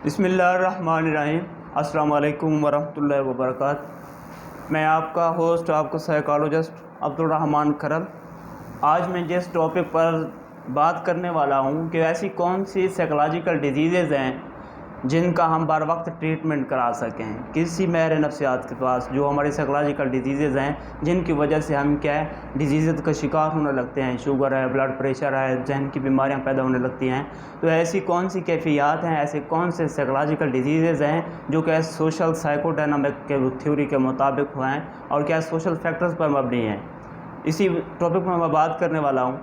بسم اللہ الرحمن الرحیم۔ السلام علیکم ورحمۃ اللہ وبرکاتہ۔ میں آپ کا ہوسٹ، آپ کا سائیکالوجسٹ عبدالرحمن کھرل۔ آج میں جس ٹاپک پر بات کرنے والا ہوں کہ ایسی کون سی سائیکولوجیکل ڈیزیزز ہیں جن کا ہم بر وقت ٹریٹمنٹ کرا سکیں کسی ماہر نفسیات کے پاس، جو ہماری سائیکولوجیکل ڈیزیزز ہیں جن کی وجہ سے ہم ڈیزیزز کا شکار ہونے لگتے ہیں، شوگر ہے، بلڈ پریشر ہے، ذہن کی بیماریاں پیدا ہونے لگتی ہیں۔ تو ایسی کون سی کیفیات ہیں، ایسے کون سے سائیکولوجیکل ڈیزیزز ہیں جو کہ سوشل سائیکو ڈائنامک کے تھیوری کے مطابق ہوئے ہیں اور کیا سوشل فیکٹرز پر مبنی ہیں، اسی ٹاپک میں بات کرنے والا ہوں۔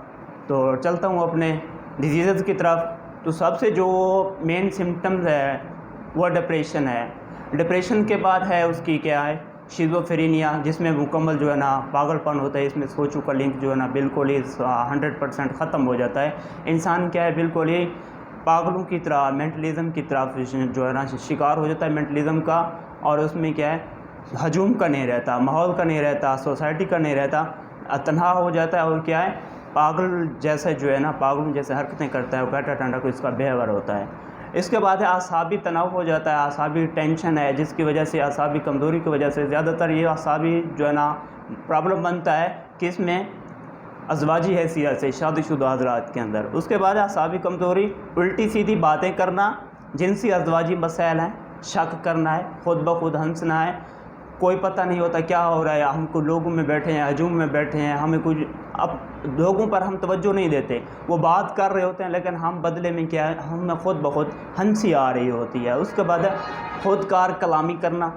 تو چلتا ہوں اپنے ڈیزیزز کی طرف۔ تو سب سے جو مین سمٹمز ہے وہ ڈپریشن ہے۔ ڈپریشن کے بعد ہے اس کی کیا ہے، شیزوفرینیا، جس میں مکمل جو ہے نا پاگل پن ہوتا ہے، اس میں سوچوں کا لنک جو ہے نا بالکل ہی 100% ختم ہو جاتا ہے۔ انسان کیا ہے، بالکل ہی پاگلوں کی طرح، مینٹلزم کی طرف جو ہے نا شکار ہو جاتا ہے مینٹلزم کا، اور اس میں کیا ہے، ہجوم کا نہیں رہتا، ماحول کا نہیں رہتا، سوسائٹی کا نہیں رہتا، تنہا ہو جاتا ہے اور کیا ہے، پاگل جیسے جو ہے نا پاگلوں جیسے حرکتیں کرتا ہے، وہ بیٹھا ٹھنڈا کو اس کا بیہیویئر ہوتا ہے۔ اس کے بعد ہے اعصابی تناؤ ہو جاتا ہے، اعصابی ٹینشن ہے، جس کی وجہ سے اعصابی کمزوری کی وجہ سے زیادہ تر یہ اعصابی جو ہے نا پرابلم بنتا ہے کہ اس میں ازواجی حیثیت سے شادی شدہ حضرات کے اندر۔ اس کے بعد اعصابی کمزوری، الٹی سیدھی باتیں کرنا، جنسی ازواجی مسائل ہیں، شک کرنا ہے، خود بخود ہنسنا ہے، کوئی پتہ نہیں ہوتا کیا ہو رہا ہے، ہم کو لوگوں میں بیٹھے ہیں، ہجوم میں بیٹھے ہیں، ہمیں کچھ اب لوگوں پر ہم توجہ نہیں دیتے، وہ بات کر رہے ہوتے ہیں لیکن ہم بدلے میں کیا ہے، ہمیں خود بخود ہنسی آ رہی ہوتی ہے۔ اس کے بعد ہے خود کار کلامی کرنا،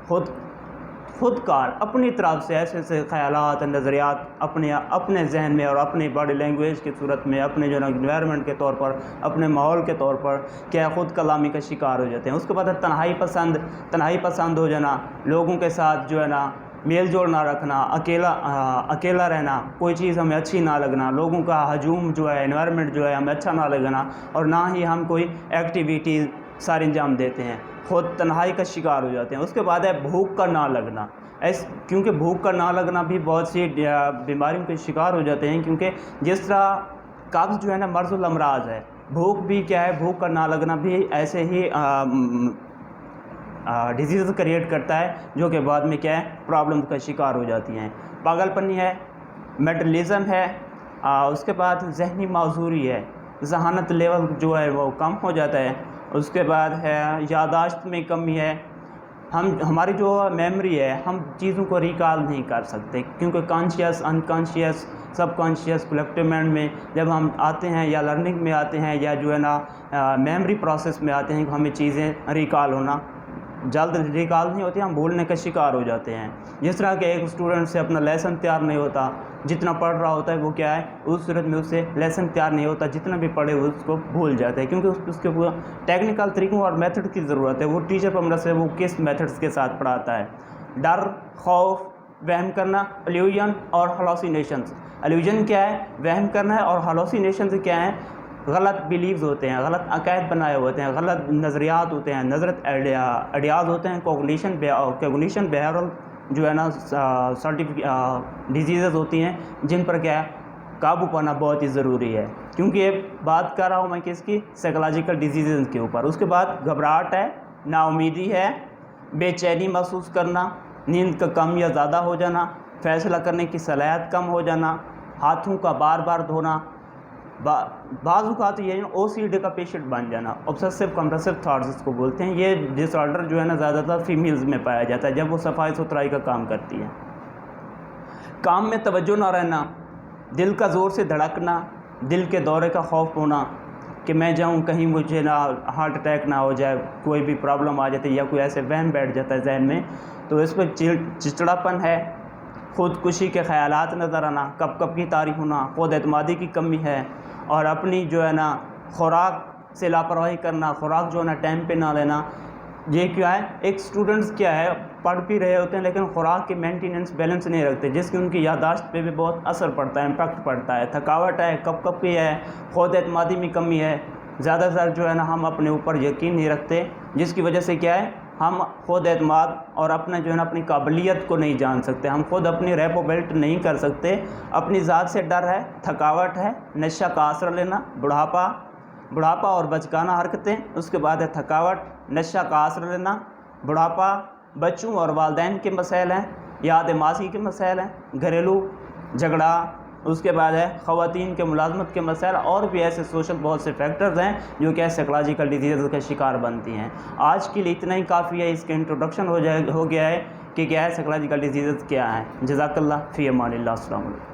خود کار اپنی طرف سے ایسے ایسے خیالات، نظریات اپنے ذہن میں اور اپنی باڈی لینگویج کی صورت میں، اپنے جو ہے نا انوائرمنٹ کے طور پر، اپنے ماحول کے طور پر کیا ہے، خود کلامی کا شکار ہو جاتے ہیں۔ اس کے بعد ہے تنہائی پسند ہو جانا، لوگوں کے ساتھ جو ہے نا میل جول نہ رکھنا، اکیلا رہنا، کوئی چیز ہمیں اچھی نہ لگنا، لوگوں کا ہجوم جو ہے، انوائرمنٹ جو ہے ہمیں اچھا نہ لگنا، اور نہ ہی ہم کوئی ایکٹیویٹیز سارے انجام دیتے ہیں، خود تنہائی کا شکار ہو جاتے ہیں۔ اس کے بعد ہے بھوک کا نہ لگنا، کیونکہ بھوک کا نہ لگنا بھی بہت سی بیماریوں کے شکار ہو جاتے ہیں، کیونکہ جس طرح قبض جو ہے نا مرض الامراض ہے، بھوک بھی کیا ہے، بھوک کا نہ لگنا بھی ایسے ہی ڈیزیز کریٹ کرتا ہے، جو کہ بعد میں کیا ہے، پرابلم کا شکار ہو جاتی ہیں۔ پاگل پنی ہے، میٹلزم ہے، اس کے بعد ذہنی معذوری ہے، ذہانت لیول جو ہے وہ کم ہو جاتا ہے۔ اس کے بعد ہے یادداشت میں کمی ہے، ہماری جو میموری ہے، ہم چیزوں کو ریکال نہیں کر سکتے، کیونکہ کانشیس، انکانشیس، سب کانشیس، کلیکٹیو مائنڈ میں جب ہم آتے ہیں یا لرننگ میں آتے ہیں یا جو ہے نا میموری پروسیس میں آتے ہیں، ہمیں چیزیں ریکال ہونا جلد ریکال نہیں ہوتی، ہم بھولنے کا شکار ہو جاتے ہیں۔ جس طرح کہ ایک اسٹوڈنٹ سے اپنا لیسن تیار نہیں ہوتا، جتنا پڑھ رہا ہوتا ہے وہ کیا ہے، اس صورت میں اس سے لیسن تیار نہیں ہوتا، جتنا بھی پڑھے وہ اس کو بھول جاتا ہے، کیونکہ اس کے پورا ٹیکنیکل طریقوں اور میتھڈ کی ضرورت ہے۔ وہ ٹیچر پر منحصر ہے وہ کس میتھڈس کے ساتھ پڑھاتا ہے۔ ڈر، خوف، وہم کرنا، الوژن اور ہلوسینیشنز۔ الوژن کیا ہے، وہم کرنا ہے، اور ہلوسینیشنز کیا ہیں، غلط بیلیوز ہوتے ہیں، غلط عقائد بنائے ہوتے ہیں، غلط نظریات ہوتے ہیں، نظرت آئیڈیاز ہوتے ہیں، کوگنیشن بیہیورل جو ہے نا ڈیزیزز ہوتی ہیں، جن پر کیا ہے، قابو پانا بہت ہی ضروری ہے، کیونکہ یہ بات کر رہا ہوں میں کس کی، سائیکولوجیکل ڈیزیزز کے اوپر۔ اس کے بعد گھبراہٹ ہے، نا امیدی ہے، بے چینی محسوس کرنا، نیند کا کم یا زیادہ ہو جانا، فیصلہ کرنے کی صلاحیت کم ہو جانا، ہاتھوں کا بار بار دھونا، بعض اوقات یہ OCD کا پیشنٹ بن جانا، obsessive compulsive thoughts اس کو بولتے ہیں۔ یہ ڈس آرڈر جو ہے نا زیادہ تر فیمیلز میں پایا جاتا ہے جب وہ صفائی ستھرائی کا کام کرتی ہے۔ کام میں توجہ نہ رہنا، دل کا زور سے دھڑکنا، دل کے دورے کا خوف ہونا کہ میں جاؤں کہیں مجھے نہ ہارٹ اٹیک نہ ہو جائے، کوئی بھی پرابلم آ جاتی ہے یا کوئی ایسے وہم بیٹھ جاتا ہے ذہن میں، تو اس پہ چڑچڑاپن ہے، خودکشی کے خیالات نظر آنا، کب کی تعریف ہونا، خود اعتمادی کی کمی ہے، اور اپنی جو ہے نا خوراک سے لاپرواہی کرنا، خوراک جو ہے نا ٹائم پہ نہ لینا۔ یہ کیا ہے، ایک اسٹوڈنٹس کیا ہے، پڑھ بھی رہے ہوتے ہیں لیکن خوراک کی مینٹیننس بیلنس نہیں رکھتے، جس کی ان کی یادداشت پہ بھی بہت اثر پڑتا ہے، امپیکٹ پڑتا ہے۔ تھکاوٹ ہے، کب کی ہے، خود اعتمادی میں کمی ہے، زیادہ تر جو ہے نا ہم اپنے اوپر یقین نہیں رکھتے، جس کی وجہ سے کیا ہے، ہم خود اعتماد اور اپنا جو ہے نا اپنی قابلیت کو نہیں جان سکتے، ہم خود اپنی ریپو بلٹ نہیں کر سکتے، اپنی ذات سے ڈر ہے، تھکاوٹ ہے، نشہ کا آسرا لینا، بڑھاپا، بڑھاپا اور بچگانہ حرکتیں، اس کے بعد ہے تھکاوٹ، نشہ کا آسرا لینا، بڑھاپا، بچوں اور والدین کے مسائل ہیں، یاد ماضی کے مسائل ہیں، گھریلو جھگڑا، اس کے بعد ہے خواتین کے ملازمت کے مسائل، اور بھی ایسے سوشل بہت سے فیکٹرز ہیں جو کہ سائیکلوجیکل ڈیزیز کا شکار بنتی ہیں۔ آج کے لیے اتنا ہی کافی ہے، اس کا انٹروڈکشن ہو گیا ہے کہ کیا ہے سائیکلوجیکل ڈیزیز کیا ہیں۔ جزاک اللہ، فی امان اللہ، السلام علیکم۔